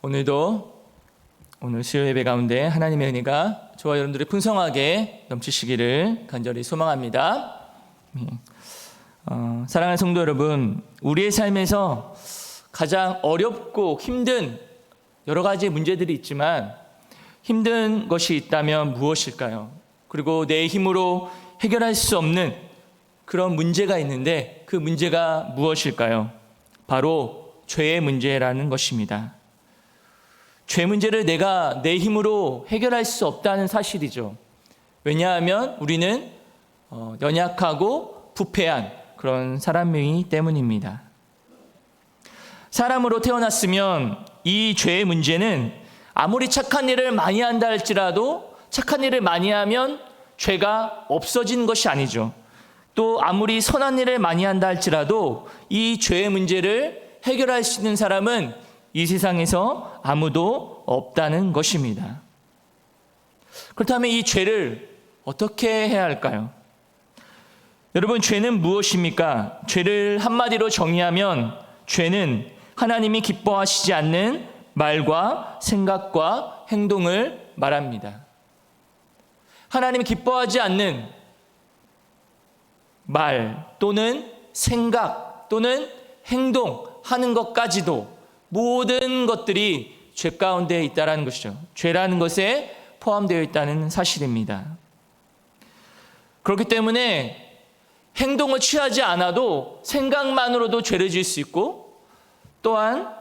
오늘 수요 예배 가운데 하나님의 은혜가 저와 여러분들이 풍성하게 넘치시기를 간절히 소망합니다. 사랑하는 성도 여러분, 우리의 삶에서 가장 어렵고 힘든 여러 가지 문제들이 있지만 힘든 것이 있다면 무엇일까요? 그리고 내 힘으로 해결할 수 없는 그런 문제가 있는데 그 문제가 무엇일까요? 바로 죄의 문제라는 것입니다. 죄 문제를 내가 내 힘으로 해결할 수 없다는 사실이죠. 왜냐하면 우리는 연약하고 부패한 그런 사람이기 때문입니다. 사람으로 태어났으면 이 죄의 문제는 아무리 착한 일을 많이 한다 할지라도 착한 일을 많이 하면 죄가 없어지는 것이 아니죠. 또 아무리 선한 일을 많이 한다 할지라도 이 죄의 문제를 해결할 수 있는 사람은 이 세상에서 아무도 없다는 것입니다. 그렇다면 이 죄를 어떻게 해야 할까요? 여러분, 죄는 무엇입니까? 죄를 한마디로 정의하면 죄는 하나님이 기뻐하시지 않는 말과 생각과 행동을 말합니다. 하나님이 기뻐하지 않는 말 또는 생각 또는 행동하는 것까지도 모든 것들이 죄 가운데 있다는 것이죠. 죄라는 것에 포함되어 있다는 사실입니다. 그렇기 때문에 행동을 취하지 않아도 생각만으로도 죄를 지을 수 있고, 또한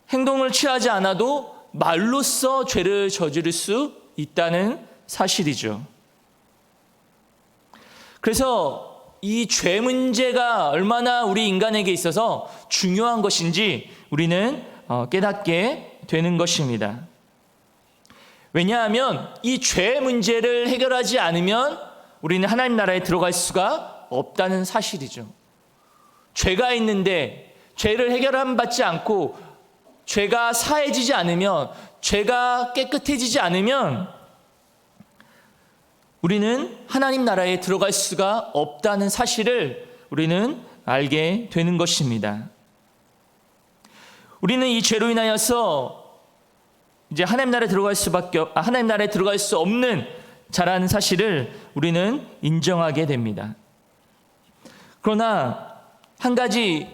행동을 취하지 않아도 말로써 죄를 저지를 수 있다는 사실이죠. 그래서 이 죄 문제가 얼마나 우리 인간에게 있어서 중요한 것인지 우리는 깨닫게 되는 것입니다. 왜냐하면 이 죄 문제를 해결하지 않으면 우리는 하나님 나라에 들어갈 수가 없다는 사실이죠. 죄가 있는데 죄를 해결받지 않고 죄가 사해지지 않으면, 죄가 깨끗해지지 않으면 우리는 하나님 나라에 들어갈 수가 없다는 사실을 우리는 알게 되는 것입니다. 우리는 이 죄로 인하여서 이제 하나님 나라에 들어갈 수 없는 자라는 사실을 우리는 인정하게 됩니다. 그러나 한 가지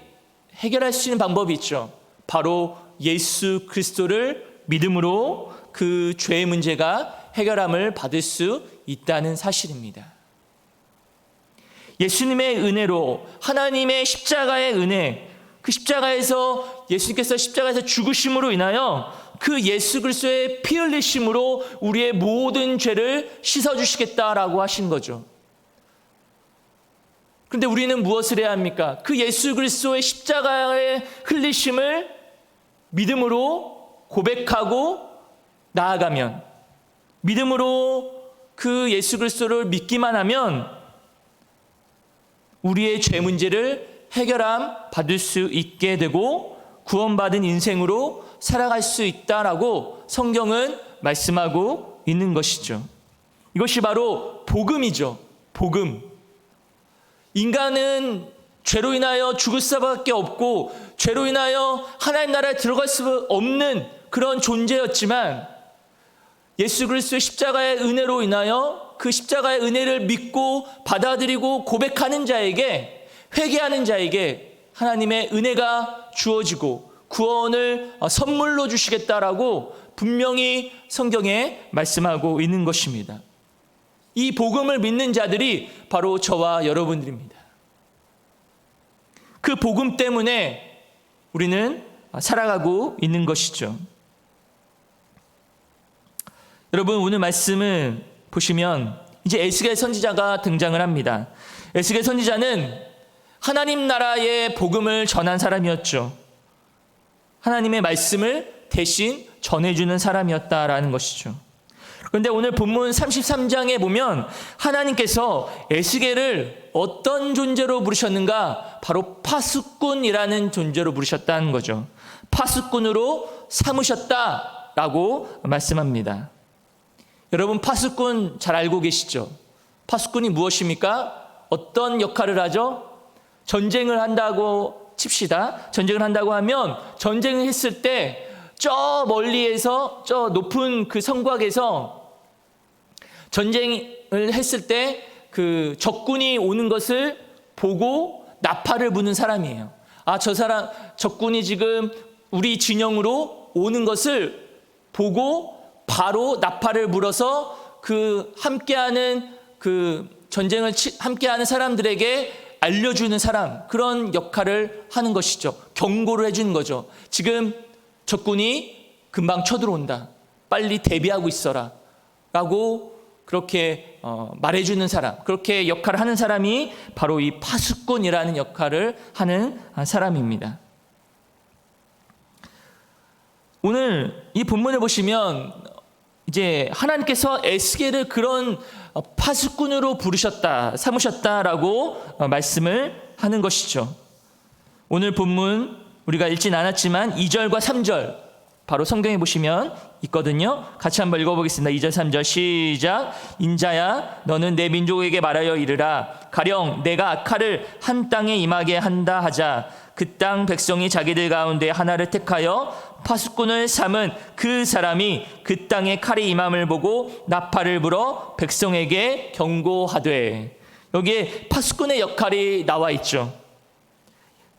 해결할 수 있는 방법이 있죠. 바로 예수 그리스도를 믿음으로 그 죄의 문제가 해결함을 받을 수 있다는 사실입니다. 예수님의 은혜로, 하나님의 십자가의 은혜, 그 십자가에서 예수님께서 십자가에서 죽으심으로 인하여 그 예수 그리스도의 피 흘리심으로 우리의 모든 죄를 씻어주시겠다라고 하신 거죠. 그런데 우리는 무엇을 해야 합니까? 그 예수 그리스도의 십자가의 흘리심을 믿음으로 고백하고 나아가면, 믿음으로 그 예수 그리스도를 믿기만 하면 우리의 죄 문제를 해결함 받을 수 있게 되고 구원받은 인생으로 살아갈 수 있다라고 성경은 말씀하고 있는 것이죠. 이것이 바로 복음이죠. 복음. 인간은 죄로 인하여 죽을 수밖에 없고 죄로 인하여 하나님 나라에 들어갈 수 없는 그런 존재였지만 예수 그리스도의 십자가의 은혜로 인하여 그 십자가의 은혜를 믿고 받아들이고 고백하는 자에게, 회개하는 자에게 하나님의 은혜가 주어지고 구원을 선물로 주시겠다라고 분명히 성경에 말씀하고 있는 것입니다. 이 복음을 믿는 자들이 바로 저와 여러분들입니다. 그 복음 때문에 우리는 살아가고 있는 것이죠. 여러분, 오늘 말씀을 보시면 이제 에스겔 선지자가 등장을 합니다. 에스겔 선지자는 하나님 나라의 복음을 전한 사람이었죠. 하나님의 말씀을 대신 전해주는 사람이었다라는 것이죠. 그런데 오늘 본문 33장에 보면 하나님께서 에스겔을 어떤 존재로 부르셨는가? 바로 파수꾼이라는 존재로 부르셨다는 거죠. 파수꾼으로 삼으셨다라고 말씀합니다. 여러분, 파수꾼 잘 알고 계시죠? 파수꾼이 무엇입니까? 어떤 역할을 하죠? 전쟁을 한다고 칩시다. 전쟁을 한다고 하면 전쟁을 했을 때 저 멀리에서 저 높은 그 성곽에서 전쟁을 했을 때 그 적군이 오는 것을 보고 나팔을 부는 사람이에요. 아, 저 사람 적군이 지금 우리 진영으로 오는 것을 보고 바로 나팔을 불어서 그 함께하는 그 전쟁을 함께하는 사람들에게 알려주는 사람, 그런 역할을 하는 것이죠. 경고를 해주는 거죠. 지금 적군이 금방 쳐들어온다. 빨리 대비하고 있어라. 라고 그렇게 말해주는 사람, 그렇게 역할을 하는 사람이 바로 이 파수꾼이라는 역할을 하는 사람입니다. 오늘 이 본문을 보시면 이제 하나님께서 에스겔을 그런 파수꾼으로 삼으셨다라고 말씀을 하는 것이죠. 오늘 본문 우리가 읽진 않았지만 2절과 3절 바로 성경에 보시면 있거든요. 같이 한번 읽어보겠습니다. 2절 3절 시작. 인자야 너는 내 민족에게 말하여 이르라. 가령 내가 악화를 한 땅에 임하게 한다 하자. 그 땅 백성이 자기들 가운데 하나를 택하여 파수꾼을 삼은 그 사람이 그 땅에 칼이 임함을 보고 나팔을 불어 백성에게 경고하되. 여기에 파수꾼의 역할이 나와 있죠.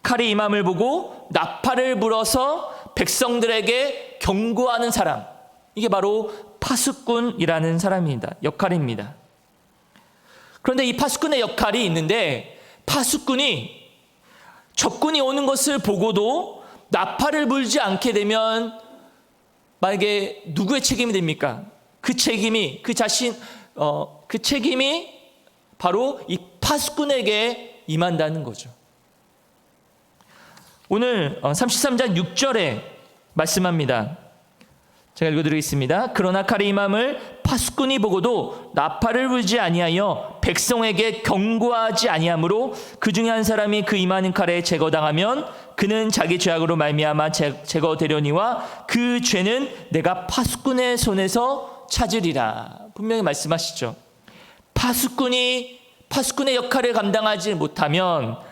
칼이 임함을 보고 나팔을 불어서 백성들에게 경고하는 사람, 이게 바로 파수꾼이라는 사람입니다. 역할입니다. 그런데 이 파수꾼의 역할이 있는데, 파수꾼이 적군이 오는 것을 보고도 나팔을 불지 않게 되면 만약에 누구의 책임이 됩니까? 그 책임이 바로 이 파수꾼에게 임한다는 거죠. 오늘 33장 6절에 말씀합니다. 제가 읽어드리겠습니다. 그러나 칼이 임함을 파수꾼이 보고도 나팔을 불지 아니하여 백성에게 경고하지 아니하므로 그 중에 한 사람이 그 임하는 칼에 제거당하면 그는 자기 죄악으로 말미암아 제거되려니와 그 죄는 내가 파수꾼의 손에서 찾으리라. 분명히 말씀하시죠. 파수꾼의 역할을 감당하지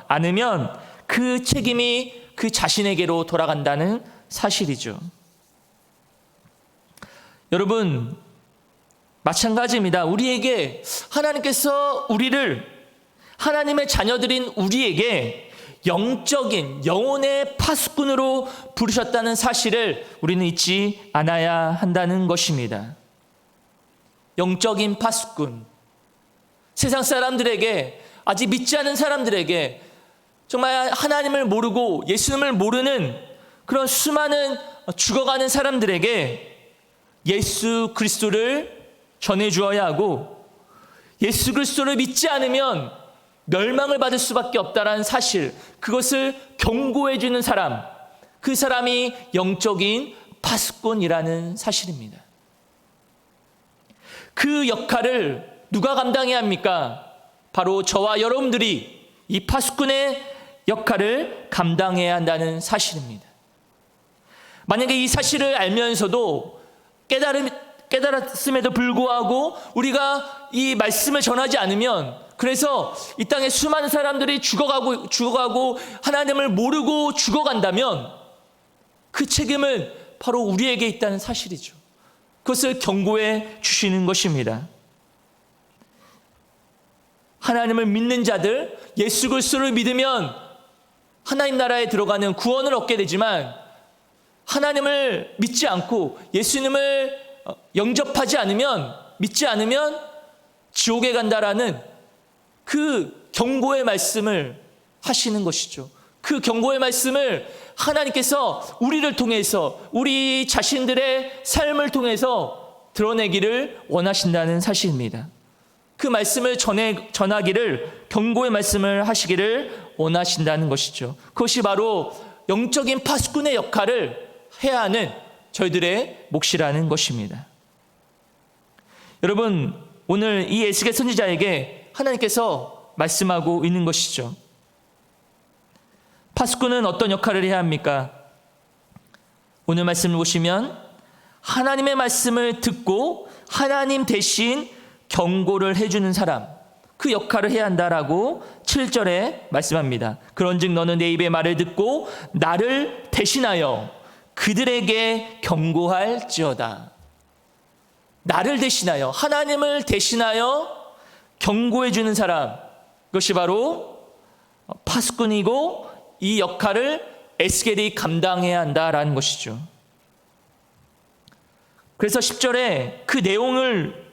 않으면 그 책임이 그 자신에게로 돌아간다는 사실이죠. 여러분, 마찬가지입니다. 우리에게 하나님께서 하나님의 자녀들인 우리에게 영적인 영혼의 파수꾼으로 부르셨다는 사실을 우리는 잊지 않아야 한다는 것입니다. 영적인 파수꾼. 세상 사람들에게, 아직 믿지 않은 사람들에게, 정말 하나님을 모르고 예수님을 모르는 그런 수많은 죽어가는 사람들에게 예수 그리스도를 전해주어야 하고, 예수 그리스도를 믿지 않으면 멸망을 받을 수밖에 없다는 사실, 그것을 경고해주는 사람, 그 사람이 영적인 파수꾼이라는 사실입니다. 그 역할을 누가 감당해야 합니까? 바로 저와 여러분들이 이 파수꾼의 역할을 감당해야 한다는 사실입니다. 만약에 이 사실을 알면서도 깨달았음에도 불구하고 우리가 이 말씀을 전하지 않으면, 그래서 이 땅에 수많은 사람들이 죽어가고 하나님을 모르고 죽어간다면 그 책임은 바로 우리에게 있다는 사실이죠. 그것을 경고해 주시는 것입니다. 하나님을 믿는 자들, 예수 그리스도를 믿으면 하나님 나라에 들어가는 구원을 얻게 되지만, 하나님을 믿지 않고 예수님을 영접하지 않으면, 믿지 않으면 지옥에 간다라는 그 경고의 말씀을 하시는 것이죠. 그 경고의 말씀을 하나님께서 우리를 통해서, 우리 자신들의 삶을 통해서 드러내기를 원하신다는 사실입니다. 그 말씀을 전하기를, 경고의 말씀을 하시기를 원하신다는 것이죠. 그것이 바로 영적인 파수꾼의 역할을 해야 하는 저희들의 몫이라는 것입니다. 여러분, 오늘 이 에스겔 선지자에게 하나님께서 말씀하고 있는 것이죠. 파수꾼은 어떤 역할을 해야 합니까? 오늘 말씀을 보시면 하나님의 말씀을 듣고 하나님 대신 경고를 해주는 사람, 그 역할을 해야 한다라고 7절에 말씀합니다. 그런즉 너는 내 입의 말을 듣고 나를 대신하여 그들에게 경고할지어다. 나를 대신하여, 하나님을 대신하여 경고해 주는 사람, 그것이 바로 파수꾼이고 이 역할을 에스겔이 감당해야 한다라는 것이죠. 그래서 10절에 그 내용을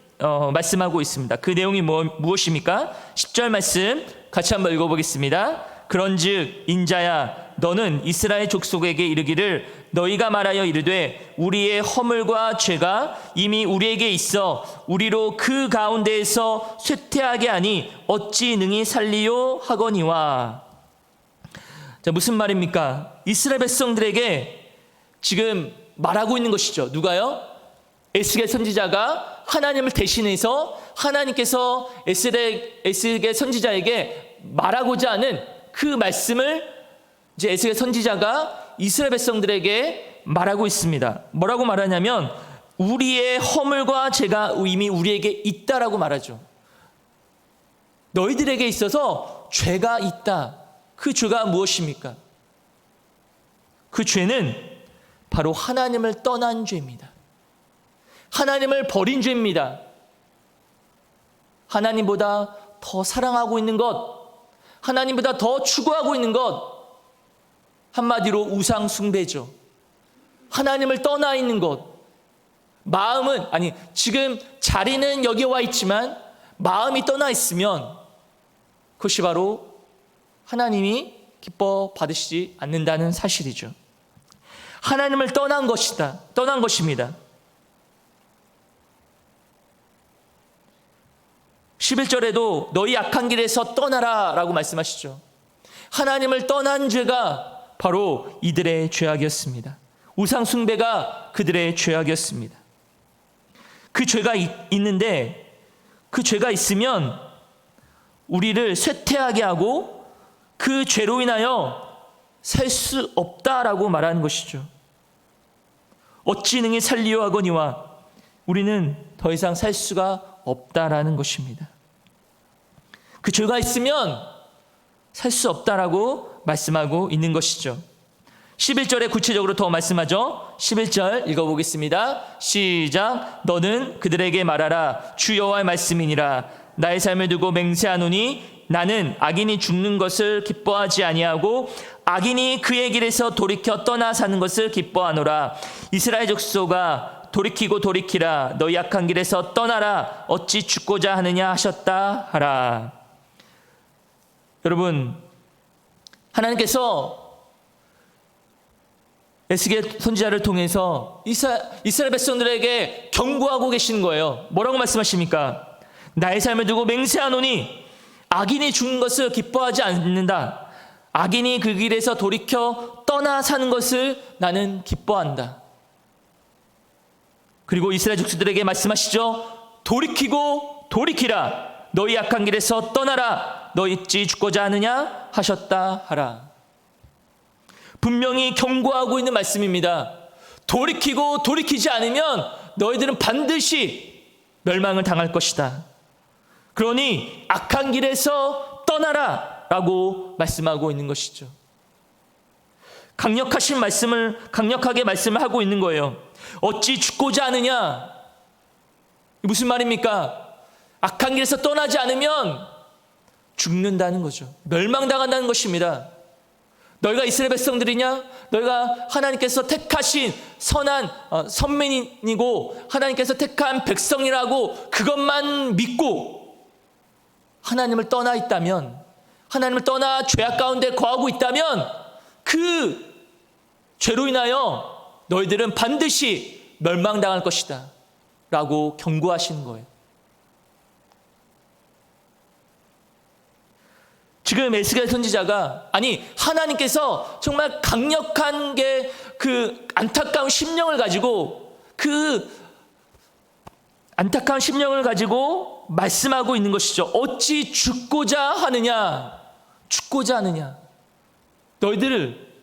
말씀하고 있습니다. 그 내용이 무엇입니까? 10절 말씀 같이 한번 읽어보겠습니다. 그런즉 인자야 너는 이스라엘 족속에게 이르기를 너희가 말하여 이르되 우리의 허물과 죄가 이미 우리에게 있어 우리로 그 가운데에서 쇠퇴하게 하니 어찌 능히 살리요 하거니와. 자, 무슨 말입니까? 이스라엘 백성들에게 지금 말하고 있는 것이죠. 누가요? 에스겔 선지자가 하나님을 대신해서 하나님께서 에스겔 선지자에게 말하고자 하는 그 말씀을 이제 에스겔 선지자가 이스라엘 백성들에게 말하고 있습니다. 뭐라고 말하냐면 우리의 허물과 죄가 이미 우리에게 있다라고 말하죠. 너희들에게 있어서 죄가 있다. 그 죄가 무엇입니까? 그 죄는 바로 하나님을 떠난 죄입니다. 하나님을 버린 죄입니다. 하나님보다 더 사랑하고 있는 것, 하나님보다 더 추구하고 있는 것, 한마디로 우상 숭배죠. 하나님을 떠나 있는 것. 마음은, 지금 자리는 여기 와 있지만 마음이 떠나 있으면 그것이 바로 하나님이 기뻐 받으시지 않는다는 사실이죠. 하나님을 떠난 것입니다. 11절에도 너희 악한 길에서 떠나라 라고 말씀하시죠. 하나님을 떠난 죄가 바로 이들의 죄악이었습니다. 우상 숭배가 그들의 죄악이었습니다. 그 죄가 있는데 그 죄가 있으면 우리를 쇠퇴하게 하고 그 죄로 인하여 살 수 없다라고 말하는 것이죠. 어찌 능히 살리요 하거니와 우리는 더 이상 살 수가 없다라는 것입니다. 그 죄가 있으면 살 수 없다라고 말씀하고 있는 것이죠. 11절에 구체적으로 더 말씀하죠. 11절 읽어보겠습니다. 시작. 너는 그들에게 말하라. 주 여호와의 말씀이니라. 나의 삶을 두고 맹세하노니 나는 악인이 죽는 것을 기뻐하지 아니하고 악인이 그의 길에서 돌이켜 떠나 사는 것을 기뻐하노라. 이스라엘 족속아 돌이키고 돌이키라. 너희 악한 길에서 떠나라. 어찌 죽고자 하느냐 하셨다 하라. 여러분, 하나님께서 에스겔 선지자를 통해서 이스라엘 백성들에게 경고하고 계시는 거예요. 뭐라고 말씀하십니까? 나의 삶을 두고 맹세하노니 악인이 죽는 것을 기뻐하지 않는다. 악인이 그 길에서 돌이켜 떠나 사는 것을 나는 기뻐한다. 그리고 이스라엘 족속들에게 말씀하시죠. 돌이키고 돌이키라. 너희 악한 길에서 떠나라. 너희 어찌 죽고자 하느냐 하셨다 하라. 분명히 경고하고 있는 말씀입니다. 돌이키고 돌이키지 않으면 너희들은 반드시 멸망을 당할 것이다. 그러니 악한 길에서 떠나라 라고 말씀하고 있는 것이죠. 강력하게 말씀을 하고 있는 거예요. 어찌 죽고자 하느냐? 무슨 말입니까? 악한 길에서 떠나지 않으면 죽는다는 거죠. 멸망당한다는 것입니다. 너희가 이스라엘 백성들이냐? 너희가 하나님께서 택하신 선한 선민이고 하나님께서 택한 백성이라고 그것만 믿고 하나님을 떠나 있다면, 하나님을 떠나 죄악 가운데 거하고 있다면 그 죄로 인하여 너희들은 반드시 멸망당할 것이다 라고 경고하시는 거예요. 지금 에스겔 선지자가, 하나님께서 정말 강력한 그 안타까운 심령을 가지고 말씀하고 있는 것이죠. 어찌 죽고자 하느냐? 너희들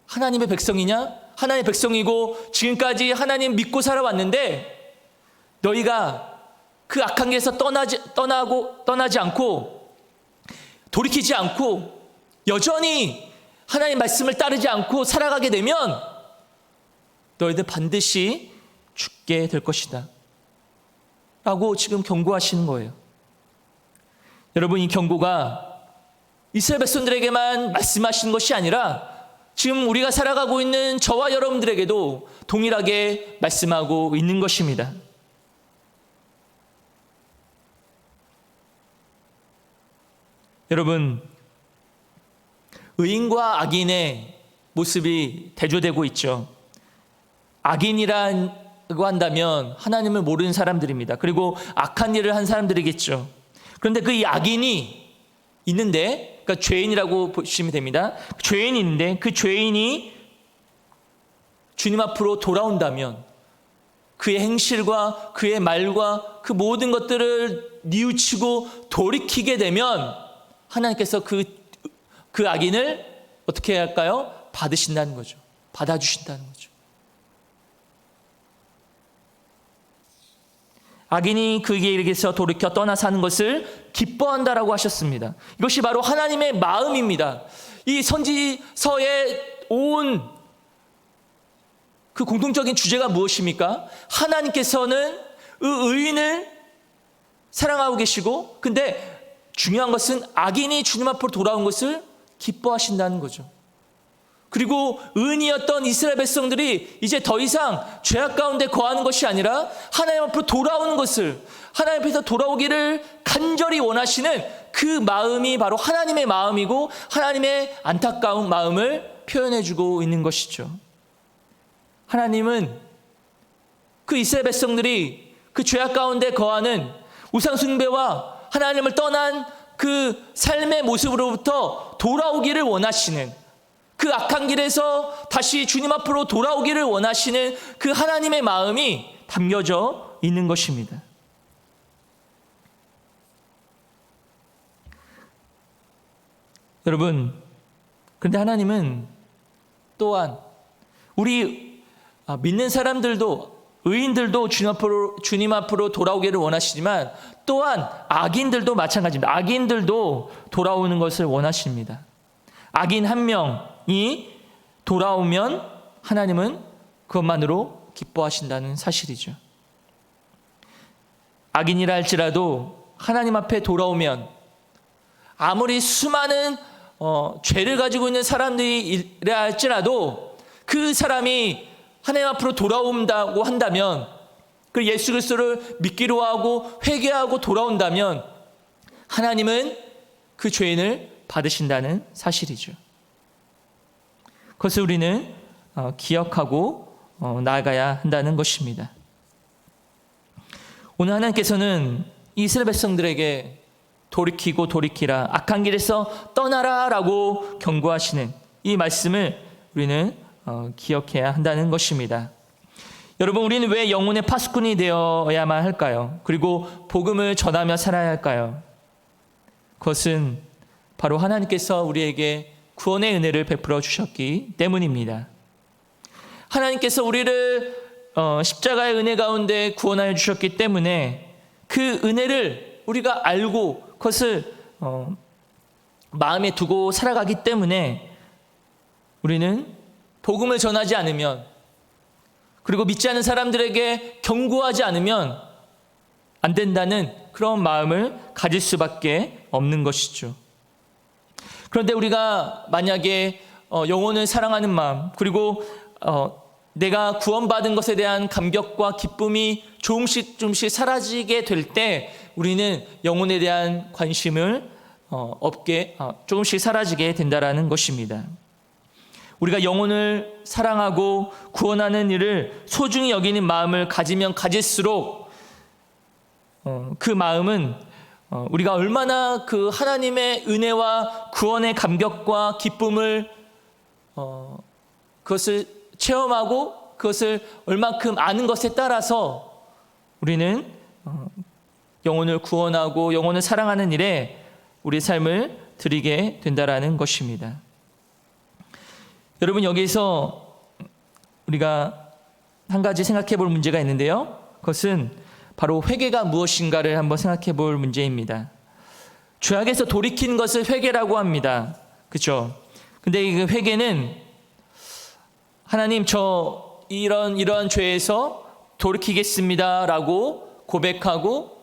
하나님의 백성이냐? 하나님의 백성이고 지금까지 하나님 믿고 살아왔는데 너희가 그 악한 길에서 떠나지 않고 돌이키지 않고 여전히 하나님 말씀을 따르지 않고 살아가게 되면 너희들 반드시 죽게 될 것이다 라고 지금 경고하시는 거예요. 여러분, 이 경고가 이스라엘 백성들에게만 말씀하시는 것이 아니라 지금 우리가 살아가고 있는 저와 여러분들에게도 동일하게 말씀하고 있는 것입니다. 여러분, 의인과 악인의 모습이 대조되고 있죠. 악인이라고 한다면 하나님을 모르는 사람들입니다. 그리고 악한 일을 한 사람들이겠죠. 그런데 그 이 악인이 있는데, 그러니까 죄인이라고 보시면 됩니다. 죄인이 있는데 그 죄인이 주님 앞으로 돌아온다면 그의 행실과 그의 말과 그 모든 것들을 뉘우치고 돌이키게 되면 하나님께서 그 악인을 어떻게 해야 할까요? 받으신다는 거죠. 받아주신다는 거죠. 악인이 그 길에서 돌이켜 떠나 사는 것을 기뻐한다라고 하셨습니다. 이것이 바로 하나님의 마음입니다. 이 선지서에 온 그 공통적인 주제가 무엇입니까? 하나님께서는 의인을 사랑하고 계시고, 근데 중요한 것은 악인이 주님 앞으로 돌아온 것을 기뻐하신다는 거죠. 그리고 의인이었던 이스라엘 백성들이 이제 더 이상 죄악 가운데 거하는 것이 아니라 하나님 앞으로 돌아오는 것을, 하나님 앞에서 돌아오기를 간절히 원하시는 그 마음이 바로 하나님의 마음이고 하나님의 안타까운 마음을 표현해주고 있는 것이죠. 하나님은 그 이스라엘 백성들이 그 죄악 가운데 거하는 우상 숭배와 하나님을 떠난 그 삶의 모습으로부터 돌아오기를 원하시는, 그 악한 길에서 다시 주님 앞으로 돌아오기를 원하시는 그 하나님의 마음이 담겨져 있는 것입니다. 여러분, 그런데 하나님은 또한 우리 믿는 사람들도, 의인들도 주님 앞으로 돌아오기를 원하시지만 또한 악인들도 마찬가지입니다. 악인들도 돌아오는 것을 원하십니다. 악인 한 명이 돌아오면 하나님은 그것만으로 기뻐하신다는 사실이죠. 악인이라 할지라도 하나님 앞에 돌아오면 아무리 수많은 죄를 가지고 있는 사람들이라 할지라도 그 사람이 하나님 앞으로 돌아온다고 한다면, 그 예수 그리스도를 믿기로 하고 회개하고 돌아온다면 하나님은 그 죄인을 받으신다는 사실이죠. 그것을 우리는 기억하고 나아가야 한다는 것입니다. 오늘 하나님께서는 이스라엘 백성들에게 돌이키고 돌이키라, 악한 길에서 떠나라 라고 경고하시는 이 말씀을 우리는 기억해야 한다는 것입니다. 여러분, 우리는 왜 영혼의 파수꾼이 되어야만 할까요? 그리고 복음을 전하며 살아야 할까요? 그것은 바로 하나님께서 우리에게 구원의 은혜를 베풀어 주셨기 때문입니다. 하나님께서 우리를 십자가의 은혜 가운데 구원하여 주셨기 때문에 그 은혜를 우리가 알고 그것을 마음에 두고 살아가기 때문에 우리는 복음을 전하지 않으면, 그리고 믿지 않는 사람들에게 경고하지 않으면 안 된다는 그런 마음을 가질 수밖에 없는 것이죠. 그런데 우리가 만약에 영혼을 사랑하는 마음, 그리고 내가 구원받은 것에 대한 감격과 기쁨이 조금씩 사라지게 될 때 우리는 영혼에 대한 관심을 조금씩 사라지게 된다라는 것입니다. 우리가 영혼을 사랑하고 구원하는 일을 소중히 여기는 마음을 가지면 가질수록 그 마음은 우리가 얼마나 그 하나님의 은혜와 구원의 감격과 기쁨을 그것을 체험하고 그것을 얼만큼 아는 것에 따라서 우리는 영혼을 구원하고 영혼을 사랑하는 일에 우리 삶을 드리게 된다라는 것입니다. 여러분, 여기서 우리가 한 가지 생각해 볼 문제가 있는데요. 그것은 바로 회개가 무엇인가를 한번 생각해 볼 문제입니다. 죄악에서 돌이키는 것을 회개라고 합니다. 그렇죠? 근데 이 회개는 하나님, 저 이러한 죄에서 돌이키겠습니다라고 고백하고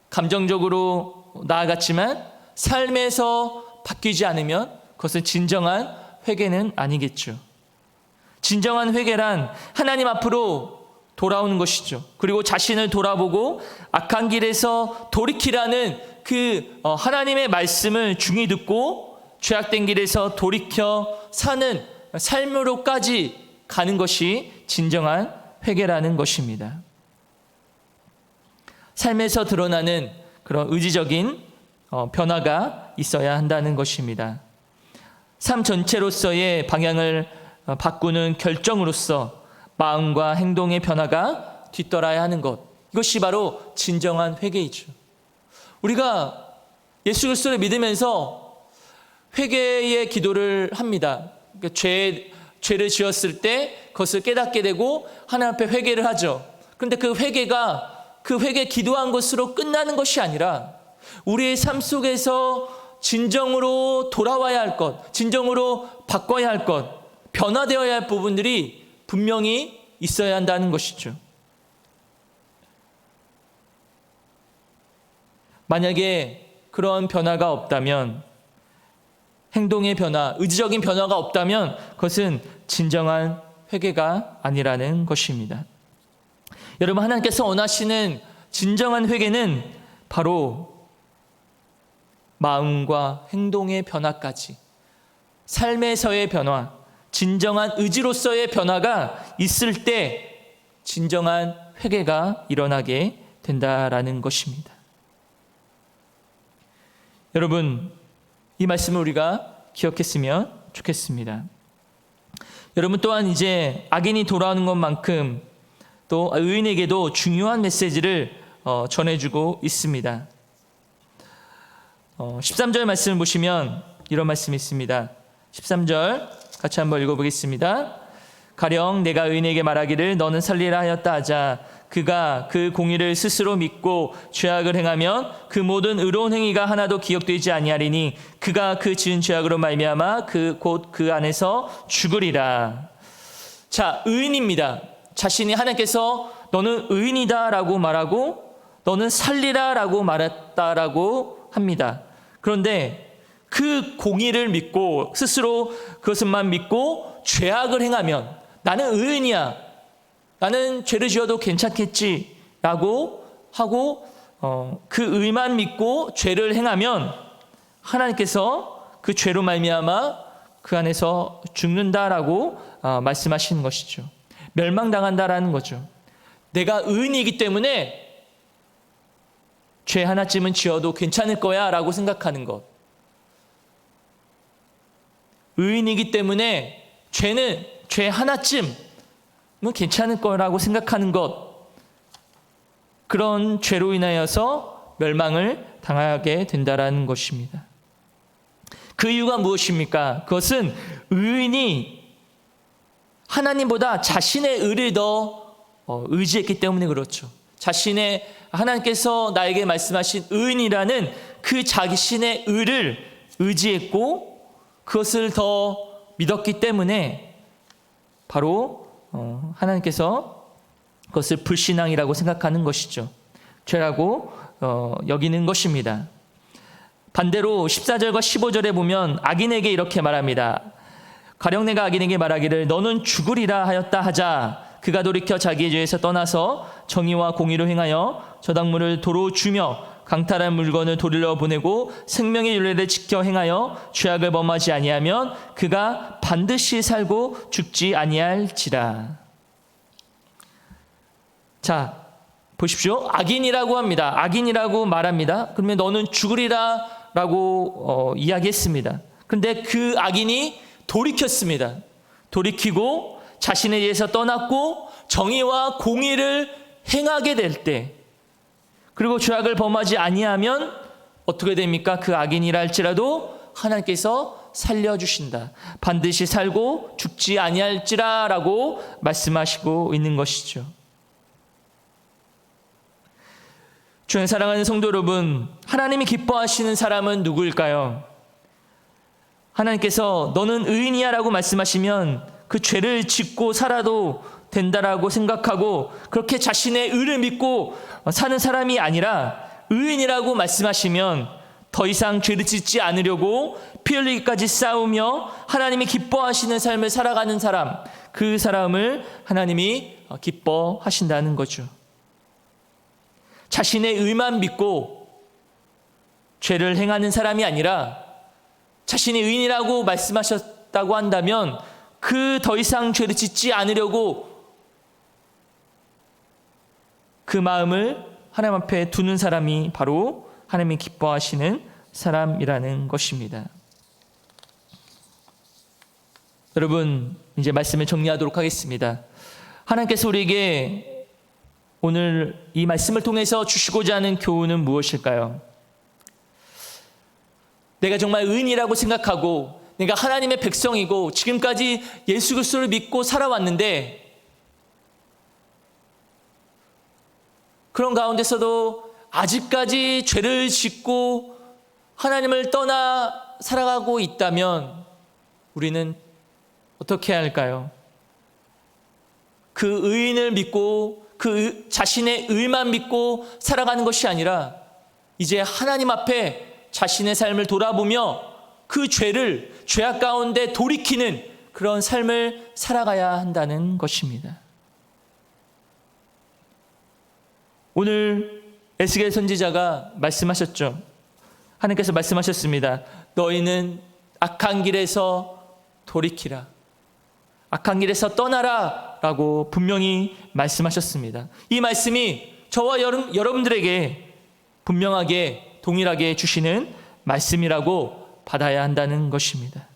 감정적으로 나아갔지만 삶에서 바뀌지 않으면 그것은 진정한 회개는 아니겠죠. 진정한 회개란 하나님 앞으로 돌아오는 것이죠. 그리고 자신을 돌아보고 악한 길에서 돌이키라는 그 하나님의 말씀을 중히 듣고 죄악된 길에서 돌이켜 사는 삶으로까지 가는 것이 진정한 회개라는 것입니다. 삶에서 드러나는 그런 의지적인 변화가 있어야 한다는 것입니다. 삶 전체로서의 방향을 바꾸는 결정으로서 마음과 행동의 변화가 뒤따라야 하는 것, 이것이 바로 진정한 회개이죠. 우리가 예수 그리스도를 믿으면서 회개의 기도를 합니다. 그러니까 죄를 지었을 때 그것을 깨닫게 되고 하나님 앞에 회개를 하죠. 그런데 그 회개 기도한 것으로 끝나는 것이 아니라 우리의 삶 속에서 진정으로 돌아와야 할 것, 진정으로 바꿔야 할 것, 변화되어야 할 부분들이 분명히 있어야 한다는 것이죠. 만약에 그런 변화가 없다면, 행동의 변화, 의지적인 변화가 없다면 그것은 진정한 회개가 아니라는 것입니다. 여러분, 하나님께서 원하시는 진정한 회개는 바로 마음과 행동의 변화까지, 삶에서의 변화, 진정한 의지로서의 변화가 있을 때 진정한 회개가 일어나게 된다라는 것입니다. 여러분, 이 말씀을 우리가 기억했으면 좋겠습니다. 여러분 또한 이제 악인이 돌아오는 것만큼 또 의인에게도 중요한 메시지를 전해주고 있습니다. 13절 말씀을 보시면 이런 말씀이 있습니다. 13절 같이 한번 읽어보겠습니다. 가령 내가 의인에게 말하기를 너는 살리라 하였다 하자 그가 그 공의를 스스로 믿고 죄악을 행하면 그 모든 의로운 행위가 하나도 기억되지 아니하리니 그가 그 지은 죄악으로 말미암아 곧 그 안에서 죽으리라. 자, 의인입니다. 자신이 하나님께서 너는 의인이다라고 말하고 너는 살리라라고 말했다라고 합니다. 그런데 그 공의를 믿고 스스로 그것만 믿고 죄악을 행하면 나는 의인이야, 나는 죄를 지어도 괜찮겠지라고 하고 그 의만 믿고 죄를 행하면 하나님께서 그 죄로 말미암아 그 안에서 죽는다라고 말씀하시는 것이죠. 멸망당한다라는 거죠. 내가 의인이기 때문에 죄 하나쯤은 지어도 괜찮을 거야 라고 생각하는 것. 의인이기 때문에 죄 하나쯤은 괜찮을 거라고 생각하는 것. 그런 죄로 인하여서 멸망을 당하게 된다라는 것입니다. 그 이유가 무엇입니까? 그것은 의인이 하나님보다 자신의 의를 더 의지했기 때문에 그렇죠. 자신의 하나님께서 나에게 말씀하신 의인이라는 그 자신의 의를 의지했고 그것을 더 믿었기 때문에 바로 하나님께서 그것을 불신앙이라고 생각하는 것이죠. 죄라고 여기는 것입니다. 반대로 14절과 15절에 보면 악인에게 이렇게 말합니다. 가령 내가 악인에게 말하기를 너는 죽으리라 하였다 하자 그가 돌이켜 자기의 죄에서 떠나서 정의와 공의로 행하여 저당물을 도로 주며 강탈한 물건을 도리러 보내고 생명의 율례를 지켜 행하여 죄악을 범하지 아니하면 그가 반드시 살고 죽지 아니할지라. 자, 보십시오. 악인이라고 합니다. 악인이라고 말합니다. 그러면 너는 죽으리라 라고 이야기했습니다. 그런데 그 악인이 돌이켰습니다. 돌이키고 자신에 의해서 떠났고 정의와 공의를 행하게 될 때, 그리고 죄악을 범하지 아니하면 어떻게 됩니까? 그 악인이라 할지라도 하나님께서 살려주신다. 반드시 살고 죽지 아니할지라 라고 말씀하시고 있는 것이죠. 주의 사랑하는 성도 여러분, 하나님이 기뻐하시는 사람은 누구일까요? 하나님께서 너는 의인이야 라고 말씀하시면 그 죄를 짓고 살아도 된다라고 생각하고 그렇게 자신의 의를 믿고 사는 사람이 아니라 의인이라고 말씀하시면 더 이상 죄를 짓지 않으려고 피 흘리기까지 싸우며 하나님이 기뻐하시는 삶을 살아가는 사람, 그 사람을 하나님이 기뻐하신다는 거죠. 자신의 의만 믿고 죄를 행하는 사람이 아니라 자신이 의인이라고 말씀하셨다고 한다면 그 더 이상 죄를 짓지 않으려고 그 마음을 하나님 앞에 두는 사람이 바로 하나님이 기뻐하시는 사람이라는 것입니다. 여러분, 이제 말씀을 정리하도록 하겠습니다. 하나님께서 우리에게 오늘 이 말씀을 통해서 주시고자 하는 교훈은 무엇일까요? 내가 정말 의인이라고 생각하고 내가 하나님의 백성이고 지금까지 예수 그리스도를 믿고 살아왔는데 그런 가운데서도 아직까지 죄를 짓고 하나님을 떠나 살아가고 있다면 우리는 어떻게 해야 할까요? 그 의인을 믿고 그 자신의 의만 믿고 살아가는 것이 아니라 이제 하나님 앞에 자신의 삶을 돌아보며 그 죄를 죄악 가운데 돌이키는 그런 삶을 살아가야 한다는 것입니다. 오늘 에스겔 선지자가 말씀하셨죠. 하나님께서 말씀하셨습니다. 너희는 악한 길에서 돌이키라. 악한 길에서 떠나라 라고 분명히 말씀하셨습니다. 이 말씀이 저와 여러분들에게 분명하게 동일하게 주시는 말씀이라고 받아야 한다는 것입니다.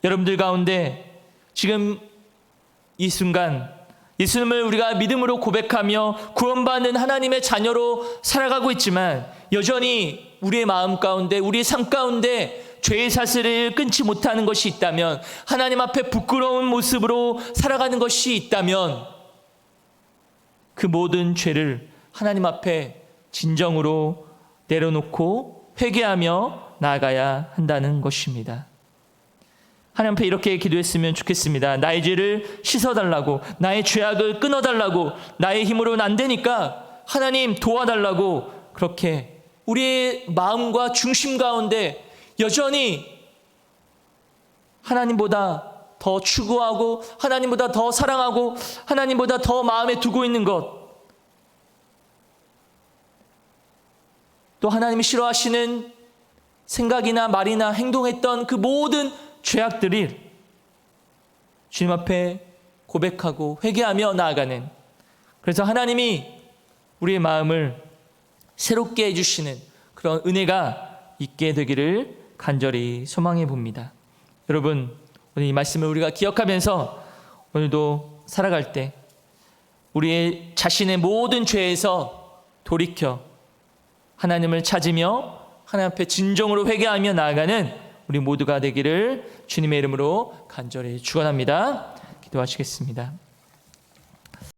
여러분들 가운데 지금 이 순간 예수님을 우리가 믿음으로 고백하며 구원받는 하나님의 자녀로 살아가고 있지만 여전히 우리의 마음 가운데 우리의 삶 가운데 죄의 사슬을 끊지 못하는 것이 있다면 하나님 앞에 부끄러운 모습으로 살아가는 것이 있다면 그 모든 죄를 하나님 앞에 진정으로 내려놓고 회개하며 나아가야 한다는 것입니다. 하나님 앞에 이렇게 기도했으면 좋겠습니다. 나의 죄를 씻어달라고, 나의 죄악을 끊어달라고, 나의 힘으로는 안 되니까 하나님 도와달라고 그렇게 우리의 마음과 중심 가운데 여전히 하나님보다 더 추구하고 하나님보다 더 사랑하고 하나님보다 더 마음에 두고 있는 것, 또 하나님이 싫어하시는 생각이나 말이나 행동했던 그 모든 죄악들을 주님 앞에 고백하고 회개하며 나아가는, 그래서 하나님이 우리의 마음을 새롭게 해주시는 그런 은혜가 있게 되기를 간절히 소망해 봅니다. 여러분, 오늘 이 말씀을 우리가 기억하면서 오늘도 살아갈 때 우리의 자신의 모든 죄에서 돌이켜 하나님을 찾으며 하나님 앞에 진정으로 회개하며 나아가는 우리 모두가 되기를 주님의 이름으로 간절히 축원합니다. 기도하시겠습니다.